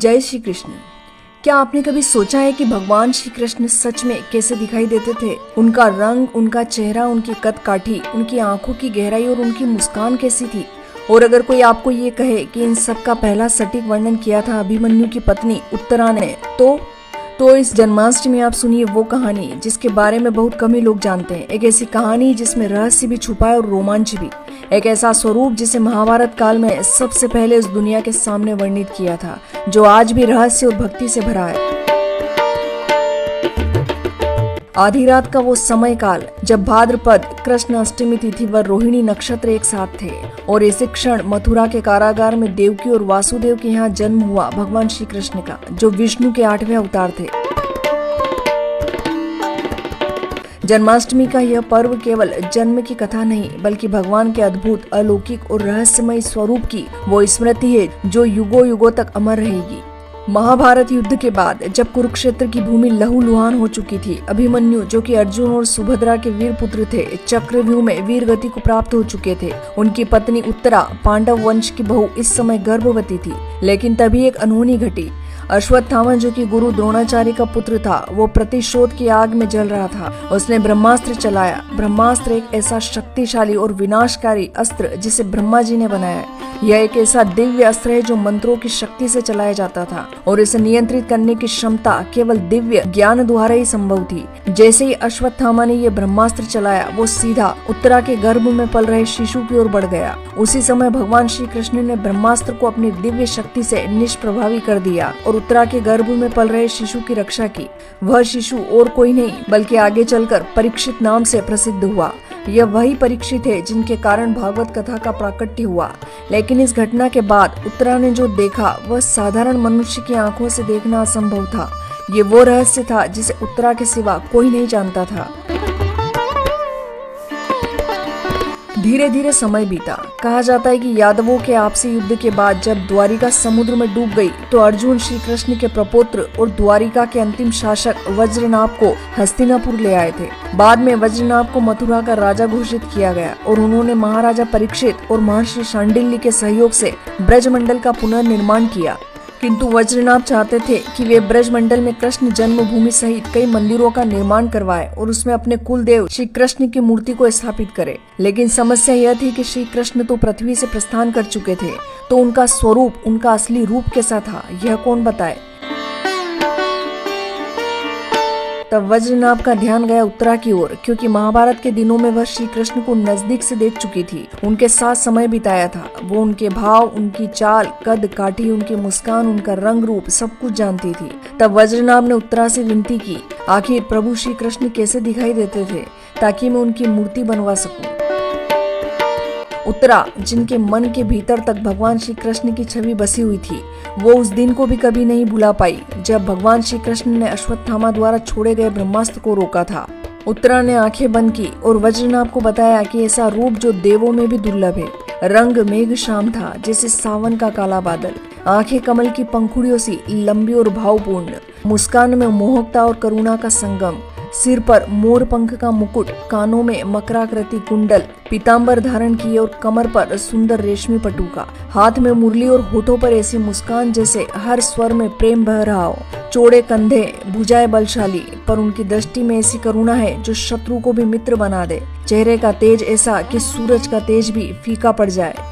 जय श्री कृष्ण। क्या आपने कभी सोचा है कि भगवान श्री कृष्ण सच में कैसे दिखाई देते थे? उनका रंग, उनका चेहरा, उनकी कद काठी, उनकी आंखों की गहराई और उनकी मुस्कान कैसी थी? और अगर कोई आपको ये कहे कि इन सब का पहला सटीक वर्णन किया था अभिमन्यु की पत्नी उत्तरा ने, तो इस जन्माष्टमी आप सुनिए वो कहानी जिसके बारे में बहुत कम ही लोग जानते हैं। एक ऐसी कहानी जिसमें रहस्य भी छुपा है और रोमांच भी। एक ऐसा स्वरूप जिसे महाभारत काल में सबसे पहले इस दुनिया के सामने वर्णित किया था, जो आज भी रहस्य और भक्ति से भरा है। आधी रात का वो समय काल जब भाद्रपद कृष्ण अष्टमी तिथि व रोहिणी नक्षत्र एक साथ थे और इसी क्षण मथुरा के कारागार में देवकी और वासुदेव के यहाँ जन्म हुआ भगवान श्री कृष्ण का, जो विष्णु के 8वें अवतार थे। जन्माष्टमी का यह पर्व केवल जन्म की कथा नहीं, बल्कि भगवान के अद्भुत, अलौकिक और रहस्यमय स्वरूप की वो स्मृति है जो युगों युगों तक अमर रहेगी। महाभारत युद्ध के बाद जब कुरुक्षेत्र की भूमि लहूलुहान हो चुकी थी, अभिमन्यु जो कि अर्जुन और सुभद्रा के वीर पुत्र थे, चक्रव्यूह में वीर गति को प्राप्त हो चुके थे। उनकी पत्नी उत्तरा पांडव वंश की बहू इस समय गर्भवती थी। लेकिन तभी एक अनहोनी घटी। अश्वत्थामा जो कि गुरु द्रोणाचार्य का पुत्र था, वो प्रतिशोध की आग में जल रहा था। उसने ब्रह्मास्त्र चलाया। ब्रह्मास्त्र एक ऐसा शक्तिशाली और विनाशकारी अस्त्र जिसे ब्रह्मा जी ने बनाया। यह एक ऐसा दिव्य अस्त्र है जो मंत्रों की शक्ति से चलाया जाता था और इसे नियंत्रित करने की क्षमता केवल दिव्य ज्ञान द्वारा ही संभव थी। जैसे ही अश्वत्थामा ने यह ब्रह्मास्त्र चलाया, वो सीधा उत्तरा के गर्भ में पल रहे शिशु की ओर बढ़ गया। उसी समय भगवान श्री कृष्ण ने ब्रह्मास्त्र को अपनी दिव्य शक्ति से निष्प्रभावी कर दिया और उत्तरा के गर्भ में पल रहे शिशु की रक्षा की। वह शिशु और कोई नहीं बल्कि आगे चलकर परीक्षित नाम से प्रसिद्ध हुआ। यह वही परीक्षित है जिनके कारण भागवत कथा का प्राकट्य हुआ। लेकिन इस घटना के बाद उत्तरा ने जो देखा वह साधारण मनुष्य की आंखों से देखना असंभव था। ये वो रहस्य था जिसे उत्तरा के सिवा कोई नहीं जानता था। धीरे धीरे समय बीता। कहा जाता है कि यादवों के आपसी युद्ध के बाद जब द्वारिका समुद्र में डूब गई, तो अर्जुन श्री कृष्ण के प्रपौत्र और द्वारिका के अंतिम शासक वज्रनाभ को हस्तिनापुर ले आए थे। बाद में वज्रनाभ को मथुरा का राजा घोषित किया गया और उन्होंने महाराजा परीक्षित और महर्षि शांडिल्य के सहयोग से ब्रजमंडल का पुनर्निर्माण किया। किंतु वज्रनाभ चाहते थे कि वे ब्रजमंडल में कृष्ण जन्मभूमि सहित कई मंदिरों का निर्माण करवाए और उसमें अपने कुल देव श्री कृष्ण की मूर्ति को स्थापित करे। लेकिन समस्या यह थी कि श्री कृष्ण तो पृथ्वी से प्रस्थान कर चुके थे, तो उनका स्वरूप, उनका असली रूप कैसा था, यह कौन बताए। तब वज्रनाभ का ध्यान गया उत्तरा की ओर, क्योंकि महाभारत के दिनों में वह श्री कृष्ण को नजदीक से देख चुकी थी, उनके साथ समय बिताया था। वो उनके भाव, उनकी चाल, कद काठी, उनकी मुस्कान, उनका रंग रूप सब कुछ जानती थी। तब वज्रनाभ ने उत्तरा से विनती की, आखिर प्रभु श्री कृष्ण कैसे दिखाई देते थे, ताकि मैं उनकी मूर्ति बनवा सकूं। उत्तरा, जिनके मन के भीतर तक भगवान श्री कृष्ण की छवि बसी हुई थी, वो उस दिन को भी कभी नहीं भुला पाई जब भगवान श्री कृष्ण ने अश्वत्थामा द्वारा छोड़े गए ब्रह्मास्त्र को रोका था। उत्तरा ने आंखें बंद की और वज्रनाभ को बताया कि ऐसा रूप जो देवों में भी दुर्लभ है। रंग मेघ शाम था, जैसे सावन का काला बादल। आंखें कमल की पंखुड़ियों सी लंबी और भावपूर्ण। मुस्कान में मोहकता और करुणा का संगम। सिर पर मोर पंख का मुकुट, कानों में मकराकृति कुंडल, पीतांबर धारण किए और कमर पर सुंदर रेशमी पटुका, हाथ में मुरली और होठों पर ऐसी मुस्कान जैसे हर स्वर में प्रेम बह रहा हो। चौड़े कंधे, भुजाएं बलशाली, पर उनकी दृष्टि में ऐसी करुणा है जो शत्रु को भी मित्र बना दे। चेहरे का तेज ऐसा कि सूरज का तेज भी फीका पड़ जाए।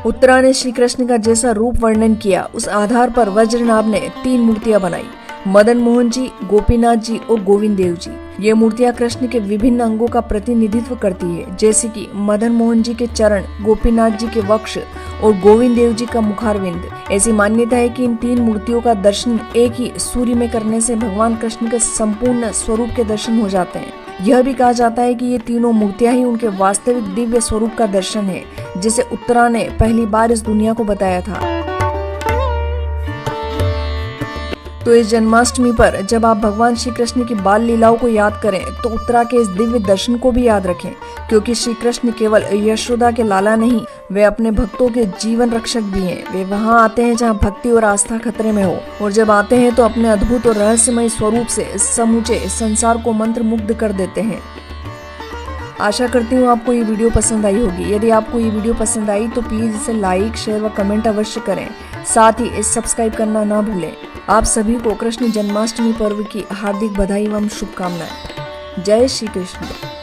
उत्तरा ने श्री कृष्ण का जैसा रूप वर्णन किया, उस आधार पर वज्रनाभ ने 3 मूर्तियां बनाई, मदन मोहन जी, गोपीनाथ जी और गोविंद देव जी। ये मूर्तियां कृष्ण के विभिन्न अंगों का प्रतिनिधित्व करती है, जैसे कि मदन मोहन जी के चरण, गोपीनाथ जी के वक्ष और गोविंद देव जी का मुखारविंद। ऐसी मान्यता है कि इन 3 मूर्तियों का दर्शन एक ही सूर्य में करने से भगवान कृष्ण के संपूर्ण स्वरूप के दर्शन हो जाते हैं। यह भी कहा जाता है कि ये तीनों मूर्तियां ही उनके वास्तविक दिव्य स्वरूप का दर्शन है, जिसे उत्तरा ने पहली बार इस दुनिया को बताया था। तो इस जन्माष्टमी पर जब आप भगवान श्री कृष्ण की बाल लीलाओं को याद करें, तो उत्तरा के इस दिव्य दर्शन को भी याद रखें, क्योंकि श्री कृष्ण केवल यशोदा के लाला नहीं, वे अपने भक्तों के जीवन रक्षक भी हैं। वे वहां आते हैं जहां भक्ति और आस्था खतरे में हो, और जब आते हैं तो अपने अद्भुत और रहस्यमय स्वरूप से समूचे संसार को मंत्र मुग्ध कर देते हैं। आशा करती हूँ आपको ये वीडियो पसंद आई होगी। यदि आपको ये वीडियो पसंद आई तो प्लीज़ इसे लाइक, शेयर व कमेंट अवश्य करें। साथ ही इस सब्सक्राइब करना ना भूलें। आप सभी को कृष्ण जन्माष्टमी पर्व की हार्दिक बधाई एवं शुभकामनाएं। जय श्री कृष्ण।